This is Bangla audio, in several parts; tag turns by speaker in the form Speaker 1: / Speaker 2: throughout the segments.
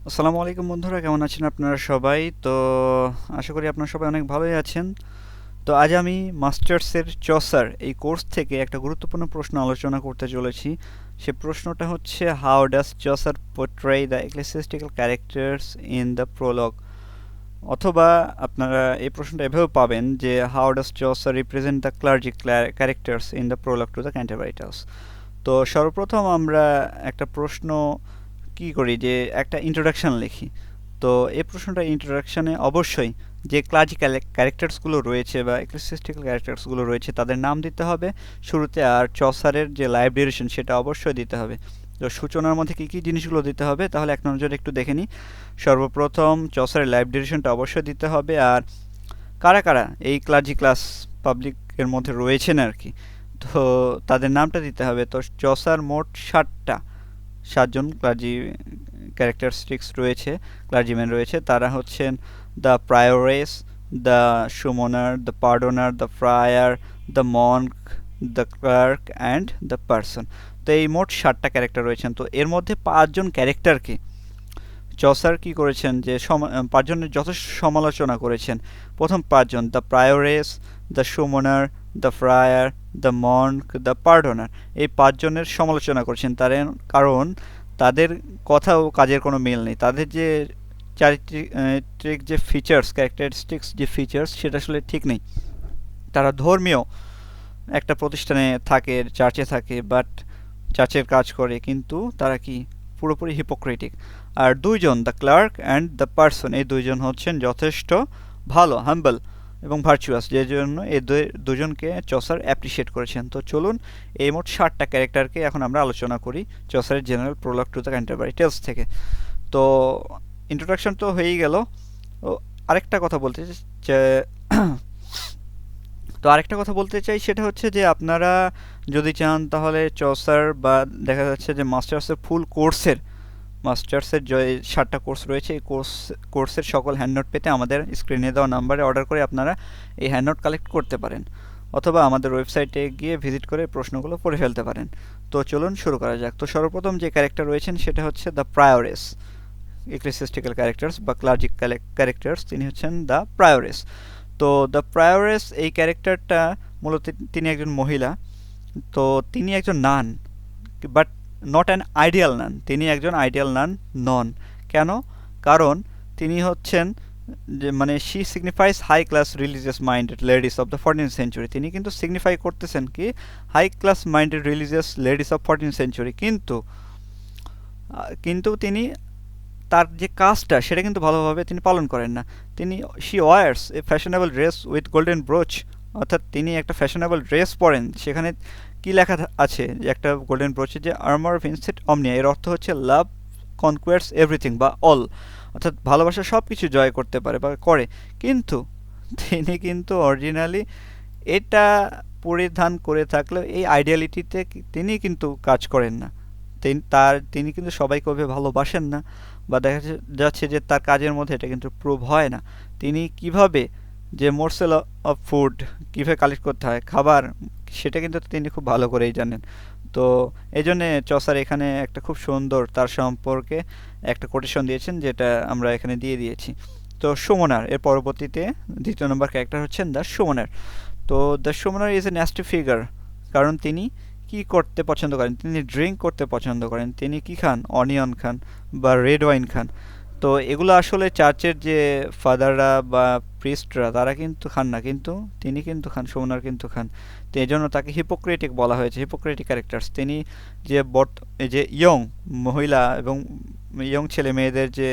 Speaker 1: আসসালামু আলাইকুম বন্ধুরা, কেমন আছেন আপনারা সবাই? তো আশা করি আপনারা সবাই অনেক ভালোই আছেন। তো আজ আমি মাস্টার্সের চসার এই কোর্স থেকে একটা গুরুত্বপূর্ণ প্রশ্ন আলোচনা করতে চলেছি। সে প্রশ্নটা হচ্ছে, how does Chaucer portray the ecclesiastical characters in the prologue? অথবা আপনারা এই প্রশ্নটা এভাবেও পাবেন যে, how does Chaucer represent the clergy characters in the prologue to the Canterbury Tales? তো সর্বপ্রথম আমরা একটা প্রশ্ন কি করি যে একটা ইন্ট্রোডাকশন লিখি। তো এই প্রশ্নটা ইন্ট্রোডাকশনে অবশ্যই যে ক্লাসিক্যাল ক্যারেক্টার্সগুলো রয়েছে বা এক্লেসিয়াস্টিক্যাল ক্যারেক্টার্সগুলো রয়েছে তাদের নাম দিতে হবে শুরুতে, আর চসারের যে লাইভ ডিউরেশন সেটা অবশ্যই দিতে হবে। তো সূচনার মধ্যে কী কী জিনিসগুলো দিতে হবে তাহলে এক নজরে একটু দেখে নিই। সর্বপ্রথম চসারের লাইভ ডিউরেশনটা অবশ্যই দিতে হবে, আর কারা কারা এই ক্লাজি ক্লাস পাবলিকের মধ্যে রয়েছেন আর কি, তো তাদের নামটা দিতে হবে। তো চসার মোট 7জন ক্লার্জি ক্যারেক্টারিস্টিক্স রয়েছে, ক্লার্জিম্যান রয়েছে। তারা হচ্ছেন the prioress, the summoner, the pardoner, the friar, the monk, the clerk and the parson. তো এই মোট 7টা ক্যারেক্টার রয়েছেন। তো এর মধ্যে 5জন ক্যারেক্টারকে চসার কি করেছেন যে 5জনের যথেষ্ট সমালোচনা করেছেন। প্রথম 5জন, the prioress, the summoner, the friar, the monk, the pardoner, এই 5জনের সমালোচনা করেছেন। কারণ তাদের কথা ও কাজের কোনো মিল নেই। তাদের যে চারিত্রিক যে ফিচার্স, ক্যারেক্টারিস্টিক্স যে ফিচার্স, সেটা আসলে ঠিক নেই। তারা ধর্মীয় একটা প্রতিষ্ঠানে থাকে, চার্চে থাকে, বাট চার্চের কাজ করে, কিন্তু তারা কি পুরোপুরি হিপোক্রেটিক। আর 2জন, the clerk and the parson, এই 2জন হচ্ছেন যথেষ্ট ভালো, হাম্বল এবং ভার্চুয়াস, যে জন্য এই দুজনকে চসার অ্যাপ্রিসিয়েট করেছেন। তো চলুন এই মোট 7টা ক্যারেক্টারকে এখন আমরা আলোচনা করি চসারের general prologue to the Canterbury Tales থেকে। তো ইন্ট্রোডাকশন তো হয়েই গেল। ও আরেকটা কথা বলতে চা- তো আরেকটা কথা বলতে চাই, সেটা হচ্ছে যে আপনারা যদি চান তাহলে চসার বা দেখা যাচ্ছে যে মাস্টার্সের যে 7টা কোর্স রয়েছে, এই কোর্সের সকল হ্যান্ডনোট পেতে আমাদের স্ক্রিনে দেওয়া নাম্বারে অর্ডার করে আপনারা এই হ্যান্ডনোট কালেক্ট করতে পারেন, অথবা আমাদের ওয়েবসাইটে গিয়ে ভিজিট করে প্রশ্নগুলো পড়ে ফেলতে পারেন। তো চলুন শুরু করা যাক। তো সর্বপ্রথম যে ক্যারেক্টার রয়েছেন সেটা হচ্ছে দ্য প্রায়োরেস এক্লেসিয়াস্টিক্যাল ক্যারেক্টার্স বা ক্লার্জিক ক্যারেক্টার্স, তিনি হচ্ছেন দ্য প্রায়োরেস। তো দ্য প্রায়োরেস এই ক্যারেক্টারটা মূলত তিনি একজন মহিলা। তো তিনি একজন নান, বাট নট অ্যান আইডিয়াল নান, তিনি একজন আইডিয়াল নান নন। কেন? কারণ তিনি হচ্ছেন যে মানে she signifies high class religious minded ladies of the 14th century. তিনি কিন্তু সিগনিফাই করতেছেন কি high class minded religious ladies of 14th century, কিন্তু তিনি তার যে কাজটা সেটা কিন্তু ভালোভাবে তিনি পালন করেন না। তিনি she wears a fashionable dress with golden brooch, অর্থাৎ তিনি একটা ফ্যাশনেবল ড্রেস পরেন, সেখানে কি লেখা আছে যে একটা গোল্ডেন ব্রোচে যে আর্মার অফ ইনসেট অমনিয়া, এর অর্থ হচ্ছে লাভ কনকোয়ার্স এভরিথিং বা অল, অর্থাৎ ভালোবাসা সব কিছু জয় করতে পারে বা করে। কিন্তু তিনি কিন্তু অরিজিনালি এটা পরিধান করে থাকলেও এই আইডিয়ালিটিতে তিনি কিন্তু কাজ করেন না। তিনি কিন্তু সবাইকে ওভাবে ভালোবাসেন না, বা দেখা যাচ্ছে যে তার কাজের মধ্যে এটা কিন্তু প্রুভ হয় না। তিনি কিভাবে যে মোরসেল অফ ফুড কীভাবে কালেক্ট করতে হয় খাবার, সেটা কিন্তু তিনি খুব ভালো করেই জানেন। তো এই জন্যে চসার এখানে একটা খুব সুন্দর তার সম্পর্কে একটা কোটেশন দিয়েছেন, যেটা আমরা এখানে দিয়ে দিয়েছি। তো সুমনার এর পরবর্তীতে 2য় নম্বর ক্যারেক্টার হচ্ছেন দ্য সুমনার। তো the summoner is a nasty figure, কারণ তিনি কি করতে পছন্দ করেন? তিনি ড্রিঙ্ক করতে পছন্দ করেন। তিনি কি খান? অনিয়ন খান বা রেড ওয়াইন খান। তো এগুলো আসলে চার্চের যে ফাদাররা বা প্রিস্টরা তারা কিন্তু খান না, কিন্তু তিনি কিন্তু খান, সুমনার কিন্তু খান। তো এই জন্য তাকে হিপোক্রেটিক বলা হয়েছে, হিপোক্রেটিক ক্যারেক্টার্স। তিনি যে যে ইয়ং মহিলা এবং ইয়ং ছেলে মেয়েদের যে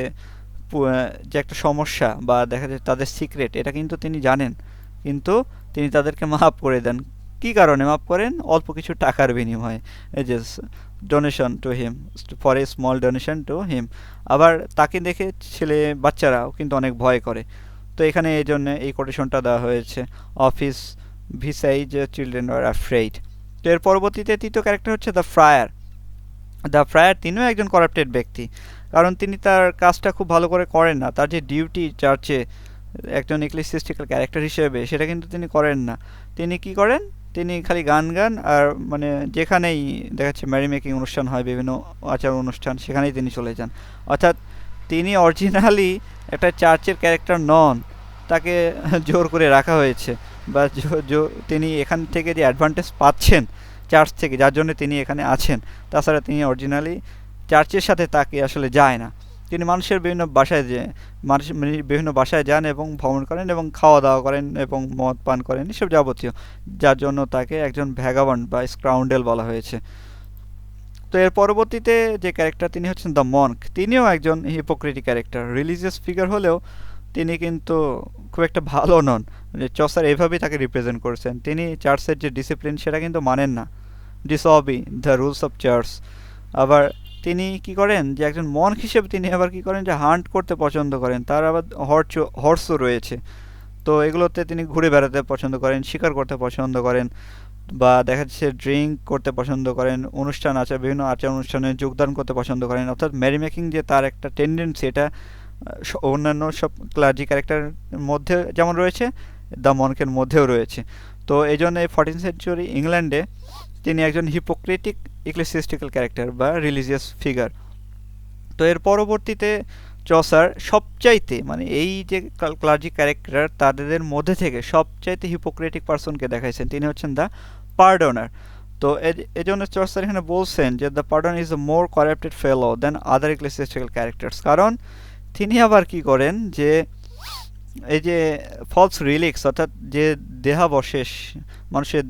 Speaker 1: একটা সমস্যা বা দেখা যায় তাদের সিক্রেট, এটা কিন্তু তিনি জানেন, কিন্তু তিনি তাদেরকে মাফ করে দেন। কী কারণে মাফ করেন? অল্প কিছু টাকার বিনিময়ে, এই যে donation to him, for a small donation to him. আবার তাকে দেখে বাচ্চারাও কিন্তু অনেক ভয় করে। তো এখানে এই জন্য এই কোটেশনটা দেওয়া হয়েছে, অফিস ভিসাইজ চিলড্রেন আর অ্যাফ্রেইড। তো এর পরবর্তীতে 3য় ক্যারেক্টার হচ্ছে দ্য ফ্রায়ার। দ্য ফ্রায়ার তিনিও একজন করাপ্টেড ব্যক্তি, কারণ তিনি তার কাজটা খুব ভালো করে করেন না। তার যে ডিউটি চার্চে একজন এক্লেসিয়াস্টিক্যাল ক্যারেক্টার হিসেবে, সেটা কিন্তু তিনি করেন না। তিনি কি করেন? তিনি খালি গান আর মানে যেখানেই দেখা যাচ্ছে ম্যারি মেকিং অনুষ্ঠান হয়, বিভিন্ন আচার অনুষ্ঠান, সেখানেই তিনি চলে যান। অর্থাৎ তিনি অরিজিনালি একটা চার্চের ক্যারেক্টার নন, তাকে জোর করে রাখা হয়েছে, বা তিনি এখান থেকে যে অ্যাডভান্টেজ পাচ্ছেন চার্চ থেকে, যার জন্য তিনি এখানে আছেন। তাছাড়া তিনি অরিজিনালি চার্চের সাথে তাকে আসলে যায় না। তিনি মানুষের বিভিন্ন বাসায় যান এবং ভ্রমণ করেন এবং খাওয়া দাওয়া করেন এবং মদ পান করেন, এসব যাবতীয়, যার জন্য তাকে একজন ভ্যাগাবন্ড বা স্ক্রাউন্ডেল বলা হয়েছে। তো এর পরবর্তীতে যে ক্যারেক্টার, তিনি হচ্ছেন দ্য মঙ্ক। তিনিও একজন হিপোক্রেটিক ক্যারেক্টার, রিলিজিয়াস ফিগার হলেও তিনি কিন্তু খুব একটা ভালো নন। চসার এভাবেই তাকে রিপ্রেজেন্ট করেছেন। তিনি চার্চের যে ডিসিপ্লিন সেটা কিন্তু মানেন না, ডিসঅবি দ্য রুলস অফ চার্চ। আবার তিনি কি করেন, যে একজন মঙ্ক হিসেবে তিনি আবার কি করেন, যে হান্ট করতে পছন্দ করেন। তার আবার হর্সও রয়েছে, তো এগুলোতে তিনি ঘুরে বেড়াতে পছন্দ করেন, শিকার করতে পছন্দ করেন, বা দেখা যাচ্ছে ড্রিঙ্ক করতে পছন্দ করেন, বিভিন্ন আচার অনুষ্ঠানে যোগদান করতে পছন্দ করেন। অর্থাৎ ম্যারি মেকিং যে তার একটা টেন্ডেন্সি, এটা অন্যান্য সব ক্লার্জি ক্যারেক্টারের মধ্যে যেমন রয়েছে, দ্য মনকের মধ্যেও রয়েছে। তো এই জন্য এই 14th সেঞ্চুরি ইংল্যান্ডে তিনি একজন হিপোক্রেটিক ইক্লেসিয়াস্টিক্যাল ক্যারেক্টার বা রিলিজিয়াস ফিগার। তো এর পরবর্তীতে চসার সবচাইতে, মানে এই যে ক্লার্জি ক্যারেক্টার তাদের মধ্যে থেকে সবচাইতে হিপোক্রেটিক পার্সনকে দেখাইছেন, তিনি হচ্ছেন দ্য পার্ডনার। তো এই জন্য চসার এখানে বলছেন যে the pardon is a more corrupted fellow than other ecclesiastical characters. কারণ তিনি আবার কি করেন, যে এই যে ফলস রিলিক্স, অর্থাৎ যে দেহাবশেষ, মানুষের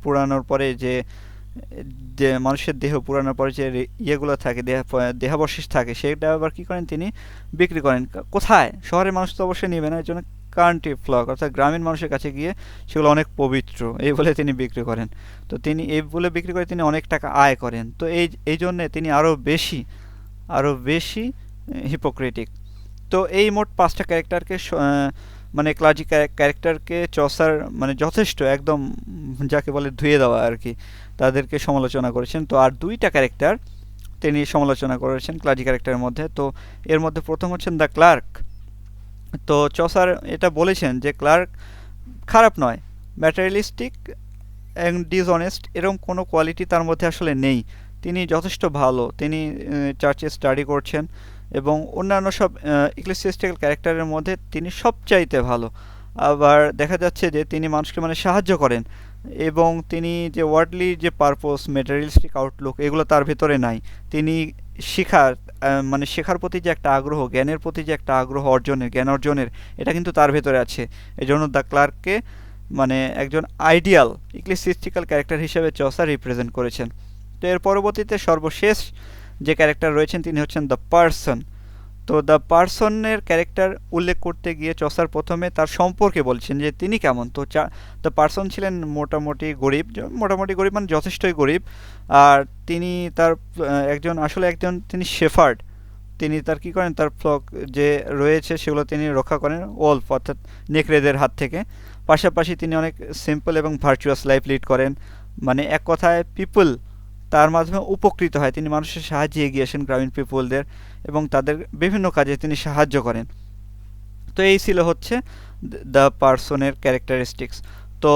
Speaker 1: পুরানোর পরে যে মানুষের দেহ পুরানোর পরে যে ইয়েগুলো থাকে, দেহাবশেষ থাকে, সেটা আবার কি করেন, তিনি বিক্রি করেন। কোথায়? শহরের মানুষ তো অবশ্যই নেবে না, এই জন্য কান্ট্রি ফ্লক অর্থাৎ গ্রামীণ মানুষের কাছে গিয়ে সেগুলো অনেক পবিত্র এই বলে তিনি বিক্রি করেন। তো তিনি এই বলে বিক্রি করে তিনি অনেক টাকা আয় করেন। তো এই জন্যে তিনি আরও বেশি হিপোক্রেটিক। তো এই মোট 5টা ক্যারেক্টারকে, মানে ক্লার্জি ক্যারেক্টারকে চসার মানে যথেষ্ট একদম যাকে বলে ধুয়ে দেওয়া আর কি, তাদেরকে সমালোচনা করেছেন। তো আর 2টা ক্যারেক্টার তিনি সমালোচনা করেছেন ক্লার্জি ক্যারেক্টারের মধ্যে। তো এর মধ্যে প্রথম হচ্ছেন দ্য ক্লার্ক। তো চসার এটা বলেছেন যে ক্লার্ক খারাপ নয়, ম্যাটেরিয়ালিস্টিক অ্যান্ড ডিসঅনেস্ট এরকম কোনো কোয়ালিটি তার মধ্যে আসলে নেই। তিনি যথেষ্ট ভালো, তিনি চার্চে স্টাডি করছেন এবং অন্যান্য সব ইক্লেসিয়াস্টিক্যাল ক্যারেক্টারের মধ্যে তিনি সবচাইতে ভালো। আবার দেখা যাচ্ছে যে তিনি মানুষকে মানে সাহায্য করেন, এবং তিনি যে ওয়ার্ল্ডলি যে পারপোজ, ম্যাটেরিয়ালিস্টিক আউটলুক, এগুলো তার ভেতরে নাই। তিনি শেখার প্রতি যে একটা আগ্রহ, জ্ঞানের প্রতি যে একটা আগ্রহ জ্ঞান অর্জনের, এটা কিন্তু তার ভেতরে আছে। এই জন্য দ্য ক্লার্ককে মানে একজন আইডিয়াল ইক্লেসিয়াস্টিক্যাল ক্যারেক্টার হিসেবে চসার রিপ্রেজেন্ট করেছেন। তো এর পরবর্তীতে সর্বশেষ যে ক্যারেক্টার রয়েছেন তিনি হচ্ছেন দ্য পার্সন। তো দ্য পার্সনের ক্যারেক্টার উল্লেখ করতে গিয়ে চসার প্রথমে তার সম্পর্কে বলছেন যে তিনি কেমন। তো দ্য পার্সন ছিলেন মোটামুটি গরিব মানে যথেষ্টই গরিব। আর তিনি তার একজন তিনি শেফার্ড। তিনি তার কি করেন, তার ফ্লক যে রয়েছে সেগুলো তিনি রক্ষা করেন ওলফ অর্থাৎ নেকড়েদের হাত থেকে। পাশাপাশি তিনি অনেক সিম্পল এবং ভার্চুয়াস লাইফ লিড করেন, মানে এক কথায় পিপল তার মাধ্যমে উপকৃত হয়। তিনি মানুষের সাহায্যে এগিয়ে আসেন, গ্রামীণ পিপলদের, এবং তাদের বিভিন্ন কাজে তিনি সাহায্য করেন। তো এই ছিল হচ্ছে দ্য পার্সনের ক্যারেক্টারিস্টিক্স। তো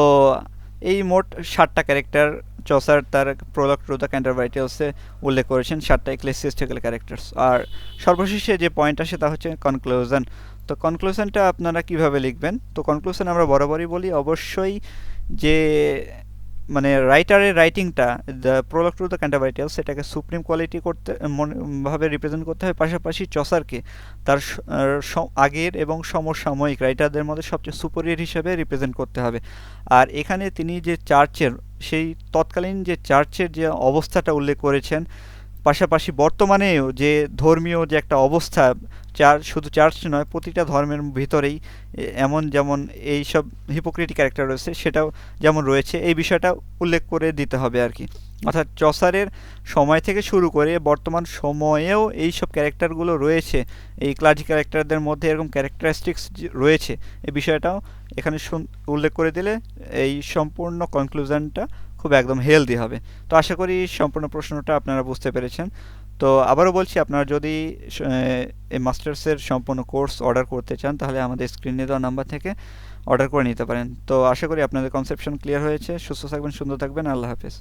Speaker 1: এই মোট 7টা ক্যারেক্টার চসার তার প্রোলগ টু দ্য ক্যান্টারবারিটেলসে উল্লেখ করেছেন, 7টা ইক্লেসিয়াস্টিক্যাল ক্যারেক্টার্স। আর সর্বশেষে যে পয়েন্ট আসে তা হচ্ছে কনক্লুশন। তো কনক্লুশনটা আপনারা কিভাবে লিখবেন? তো কনক্লুশন আমরা বরাবরই বলি অবশ্যই যে মানে রাইটারের রাইটিংটা, দ্য প্রোলগ টু দ্য ক্যান্টারবারিটেলস, সেটাকে সুপ্রিম কোয়ালিটি ভাবে রিপ্রেজেন্ট করতে হবে। পাশাপাশি চসারকে তার আগের এবং সমসাময়িক রাইটারদের মধ্যে সবচেয়ে সুপেরিয়র হিসেবে রিপ্রেজেন্ট করতে হবে। আর এখানে তিনি যে সেই তৎকালীন যে চার্চের যে অবস্থাটা উল্লেখ করেছেন, পাশাপাশি বর্তমানেও যে ধর্মীয় যে একটা অবস্থা, শুধু চার্চ নয়, প্রতিটা ধর্মের ভিতরেই যেমন এই সব হিপোক্রেটিক ক্যারেক্টার রয়েছে, সেটাও যেমন রয়েছে, এই বিষয়টা উল্লেখ করে দিতে হবে আর কি। অর্থাৎ চসারের সময় থেকে শুরু করে বর্তমান সময়েও এই সব ক্যারেক্টারগুলো রয়েছে, এই ক্লার্জি ক্যারেক্টারদের মধ্যে এরকম ক্যারেক্টারিস্টিক্স রয়েছে, এই বিষয়টাও এখানে উল্লেখ করে দিলে এই সম্পূর্ণ কনক্লুশনটা খুব একদম হেলদি হবে। তো আশা করি সম্পূর্ণ প্রশ্নটা আপনারা বুঝতে পেরেছেন। তো আবারও বলছি, আপনারা যদি এই মাস্টার্সের সম্পূর্ণ কোর্স অর্ডার করতে চান তাহলে আমাদের স্ক্রিনে দেওয়া নাম্বার থেকে অর্ডার করে নিতে পারেন। তো আশা করি আপনাদের কনসেপশন ক্লিয়ার হয়েছে। সুস্থ থাকবেন, সুন্দর থাকবেন। আল্লাহ হাফেজ।